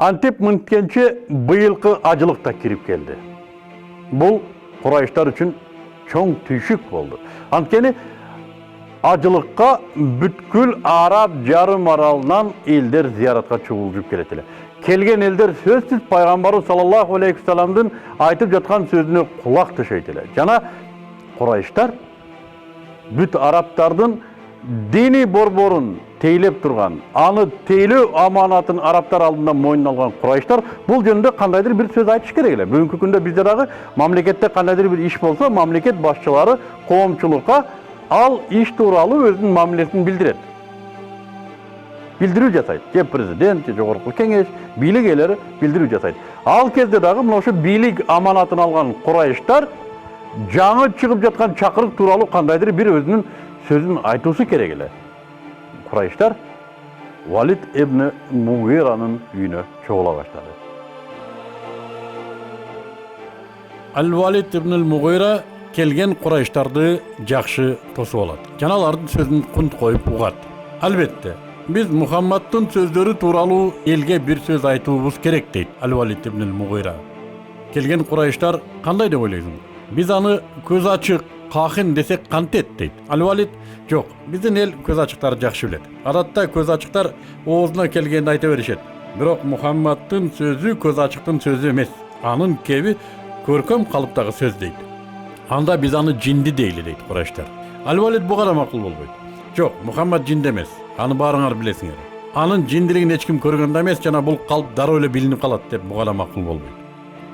Antep mıntkенче быйылкы ажылык та кирип келди. Бул курайыштар үчүн чоң түйшүк болду. Анткени ажылыкка бүткүл Араб жарым аралынан элдер зияратка чогулуп келет эле. Келген элдер сөзсүз пайгамбарыбыз саллаллаху алейхи вассаламдын айтып жаткан сөзүнө кулак төшөйт эле. Жана курайыштар бүт арабтардын дини борборун тейлеп турган, аны тейлөө аманатын арабтар алдында мойнуна алган курайыштар бул жөнүндө кандайдыр бир сөз айтыш керек эле. Бүгүнкү күндө бизде дагы мамлекетте кандайдыр бир иш болсо, мамлекет башчылары коомчулукка ал иш тууралуу өзүнүн мамилесин билдирет. Билдирүү жасайт. Же президент, же жогорку кеңеш, бийлик ээлери билдирүү жасайт. Ал кезде дагы мына ошо бийлик аманатын алган курайыштар жаңы чыгып жаткан чакырык тууралуу кандайдыр бир өзүнүн сөзүн айтуусу керек эле. Курайыштар Валид ибн Мугиранын үйүнө чогула баштады. Ал-Валид ибн Мугира келген курайыштарды жакшы тосуп алат. Жана алардын сөзүн кунт коюп угат. Албетте, биз Мухаммадтын сөздөрү тууралуу элге бир сөз айтуубуз керек дейт Ал-Валид ибн Мугира. Келген курайыштар кандай деп ойлойсуң? Биз аны көз ачык, кахын десек кантет дейт. Ал-Валид жок, биздин эл көз ачыктарды жакшы билет. Адатта көз ачыктар оозуна келгенди айта беришет. Бирок Мухаммадтын сөзү көз ачыктын сөзү эмес. Анын кеби көркөм калыптагы сөз дейт. Анда биз аны жинди дейли дейт курайыштар. Ал-Валид буга да макул болбойт. Жок, Мухаммад жинди эмес. Аны баарыңар билесиңер. Анын жиндилигин эч ким көргөн да эмес, жана бул калп дароо эле билинип калат деп буга да макул болбойт.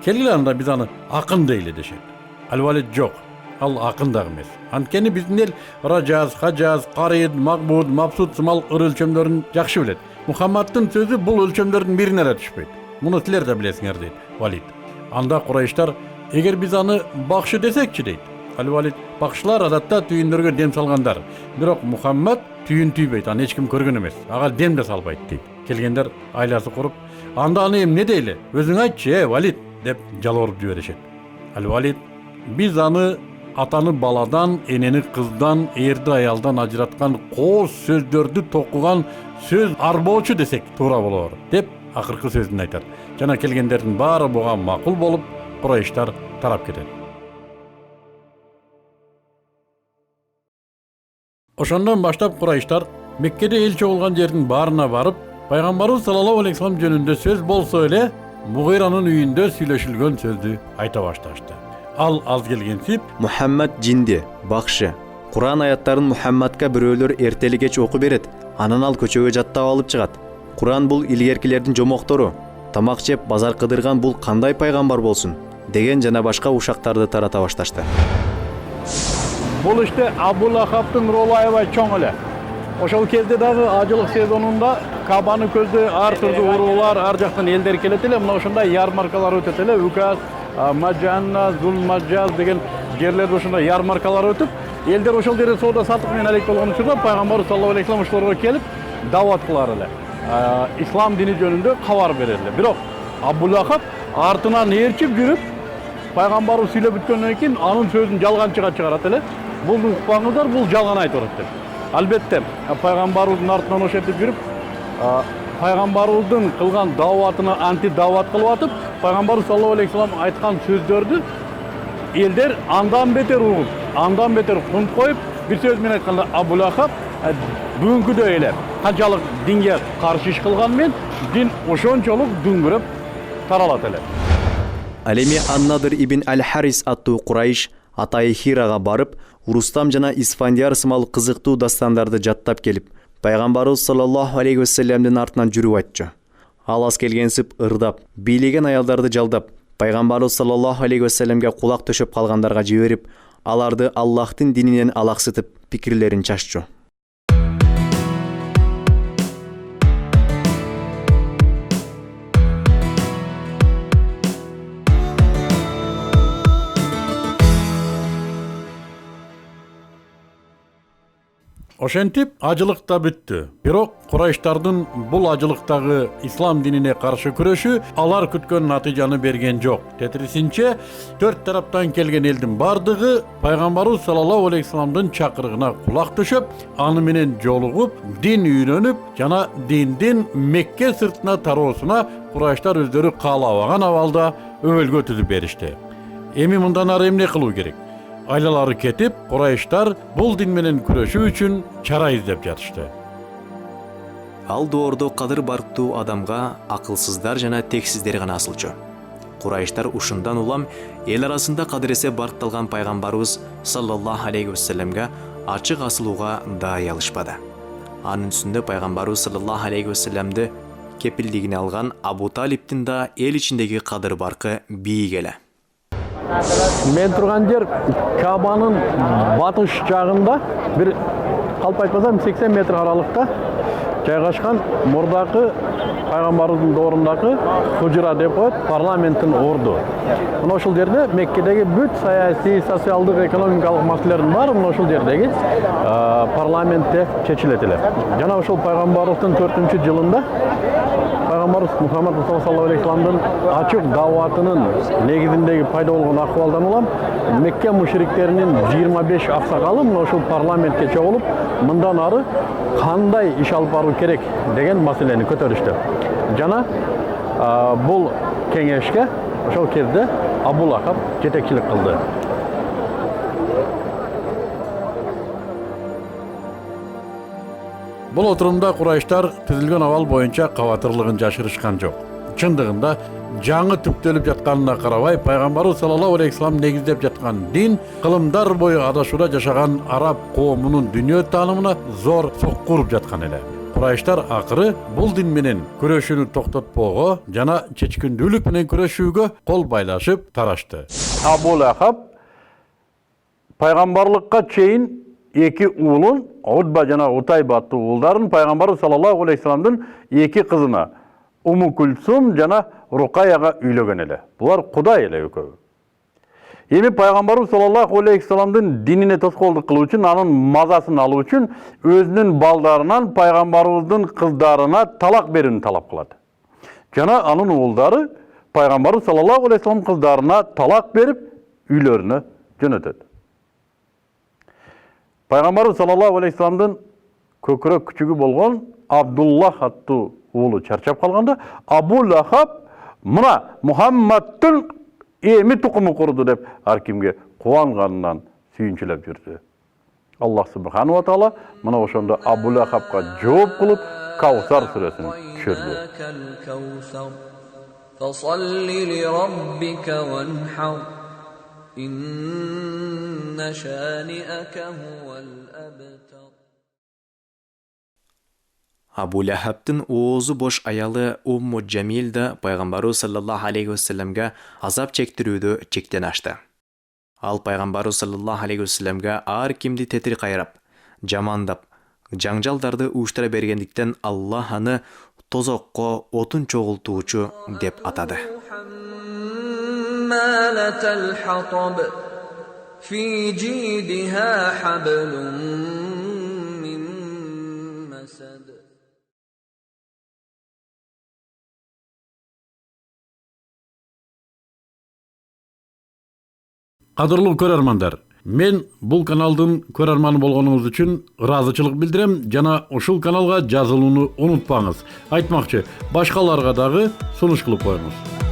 Келгиле анда биз аны акын дейли дешет. Ал-Валид жок. Ал акын дагы эмес. Анткени биздин эл Ражаз, Хажаз, Карид, Макбуд, Мабсуд сымал ыр өлчөмдөрүн жакшы билет. Мухаммадтын сөзү бул өлчөмдөрдүн бирине да түшпөйт. Муну силер да билесиңер дейт Валид. Анда курайыштар эгер биз аны бакшы десекчи дейт. Ал-Валид бакшылар адатта түйүндөргө дем салгандар. Бирок Мухаммад түйүн түйбөйт, аны эч ким көргөн эмес. Ага дем да салбайт дейт. Келгендер айласы куруп, анда аны эмне дейли? Өзүң айтчы, Валид деп жалбырып жиберишет. Ал-Валид биз аны атаны баладан, энени кыздан, эрди аялдан ажыраткан кооз сөздөрдү токуган сөз арбоочу десек туура болор деп акыркы сөзүн айтат. Жана келгендердин баары буга макул болуп, курайыштар тарап кетет. Ошондон баштап курайыштар Меккеде эл чогулган жердин баарына барып, пайгамбарыбыз саллаллаху алейхи вассалам жөнүндө сөз болсо эле Мугиранын үйүндө сүйлөшүлгөн сөздү айта башташты. Ал аз келгенсип, Мухаммад жинди, бакшы. Куран аяттарын Мухаммадка бирөөлөр эртели кеч окуп берет. Анан ал көчөгө жаттап алып чыгат. Куран бул илгеркилердин жомоктору. Тамак жеп базар кыдырган бул кандай пайгамбар болсун? Деген жана башка ушактарды тарата башташты. Бул иште Абу Лахабтын ролу аябай чоң эле. Ошол кезде дагы ажылык сезонунда Кабаны көздө ар түрдүү уруулар, ар жактан элдер келет эле. Мына ошондой ярмаркалар өтөт эле. Указ, Маджанна, Зулмаджаз деген жерлерде ошондой ярмаркалар өтүп, элдер ошол жерде соода саттык менен алек болгон учурда пайгамбарыбыз саллаллаху алейхи вассалам ошолорго келип дават кылар эле. Ислам дини жөнүндө кабар берер эле. Бирок Абу Лахаб артынан ээрчип жүрүп, пайгамбарыбыз сүйлөп бүткөндөн кийин анын сөзүн жалганчыга чыгарат эле. Бул укпаңыздар, бул жалган айтып атат деп. Албетте, пайгамбарыбыздын артынан ошентип жүрүп, пайгамбарыбыздын кылган даватына анти-дават кылып атып, пайгамбарыбыз саллаллаху алейхи вассалам айткан сөздөрдү элдер андан бетер угуп, андан бетер кунт коюп, бир сөз менен айтканда Абу Лахаб бүгүнкүдөй эле канчалык динге каршы иш кылганмен, дин ошончолук дүңгүрөп таралат эле. Ал эми Ан-Надыр ибн Ал-Харис аттуу курайыш Атай Хирага барып, Рустам жана Исфандияр сымал кызыктуу дастандарды жаттап келип, пайгамбарыбыз саллаллаху алейхи вассаламдын артынан жүрүп айтчу. Ал аз келгенсип ырдап, бийлеген аялдарды жалдап, пайгамбарыбыз саллаллаху алейхи вассаламга кулак төшөп калгандарга жиберип, аларды Аллахтын дининен алаксытып, пикирлерин чаччу. Ошентип ажылык да бүттү. Бирок Курайштардын бул ажылыктагы ислам динине каршы күрөшү алар күткөн натыйжаны берген жок. Тетирисинче, 4 тараптан келген элдин бардыгы пайгамбарыбыз саллаллаху алейхи вассаламдын чакырыгына кулак түшүп, аны менен жолугуп, дин үйрөнүп, жана диндин Мекке сыртына тароосуна Курайштар өздөрү каалабаган абалда өбөлгө түзүп беришти. Эми мындан ары эмне кылуу керек? Айлалары кетип, Курайштар бул дин менен күрөшүү үчүн чара издеп жатышты. Ал доордо кадыр барктуу адамга акылсыздар жана тексиздер гана асылчу. Курайштар ушундан улам эл арасында кадыресе баркталган пайгамбарыбыз саллаллаху алейхи вассаламга ачык асылууга даай алышпады. Анын үстүндө пайгамбарыбыз саллаллаху алейхи вассаламды кепилдигине алган Абу Талиптин да эл ичиндеги кадыр баркы бийик эле. Мен турган жер Кабанын батыш жагында бир калп айтпасам 80 метр аралыкта жайгашкан мурдакы пайгамбарыбыздын доорундагы Хужра деп коет, парламенттин орду. Мына ошол жерде Меккедеги бүт саясий, социалдык, экономикалык маселелердин баары мына ошол жердеги парламентте чечилет эле. Жана ошол пайгамбарыбыздын 4-жылында пайгамбарыбыз Мухаммад саллаллаху алейхи вассаламдын ачык дааватынын негизиндеги пайда болгон акыбалдан улам Мекке мушриктеринин 25 аксакалы мына ошол парламентке чогулуп, мындан ары кандай иш алып баруу керек деген маселени көтөрүштү. Жана бул кеңешке ошол кезде Абу Лахаб жетекчилик кылды. Бул отурумда Курайштар түзүлгөн абал боюнча кабатырлыгын жашырышкан жок. Чындыгында жаңы түптөлүп жатканына карабай, пайгамбарыбыз саллаллаху алейхи вассалам негиздеп жаткан дин кылымдар бою адашууда жашаган араб коомунун дүйнө таанымына зор сокку уруп жаткан эле. Курайштар акыры бул дин менен күрөшүүнү токтотпоого жана чечкиндүүлүк менен күрөшүүгө кол байлашып тарашты. Абу Лахаб пайгамбарлыкка чейин эки уулун, Утба жана Утайба аттуу уулдарын пайгамбарыбыз саллаллаху алейхи вассаламдын эки кызына Уму Кульсум жана Рукаяга үйлөгөн эле. Булар кудай эле экөө. Эми пайгамбарыбыз саллаллаху алейхи вассаламдын динине тоскоолдук кылуу үчүн, анын мазасын алуу үчүн өзүнүн балдарынан пайгамбарыбыздын кыздарына талак берүүнү талап кылат. Жана анын уулдары пайгамбарыбыз саллаллаху алейхи вассалам кыздарына талак берип, үйлөрүнө жөнөтөт. Пайгамбарыбыз саллаллаху алейхи вассаламдын көкүрөк күчүгү болгон Абдуллах аттуу уулу чарчап калганда, Абу Лахаб мына Мухаммадтын эми тукуму курду деп ар кимге кубанганынан сүйүнчүлөп жүрдү. Аллах субхану ва таала мына ошондо Абу Лахабка жооп кылып Каусар сүрөсүн түшүрдү. Абу Лахабтын оозу бош аялы Умму Джамил да пайгамбарыбыз саллаллаху алейхи вассаламга азап чектирүүдө чектен ашты. Ал пайгамбарыбыз саллаллаху алейхи вассаламга ар кимди тетир кайрап, жамандап, жаңжалдарды уюштура бергендиктен Аллах аны тозокко отун чогултуучу деп атады. Кадырлуу көрөрмандар, мен бул каналдын көрөрманы болгонуңуз үчүн ыраазычылык билдирем жана ушул каналга жазылууну унутпаңыз. Айтмакчы, башкаларга дагы сунуш кылып коюңуз.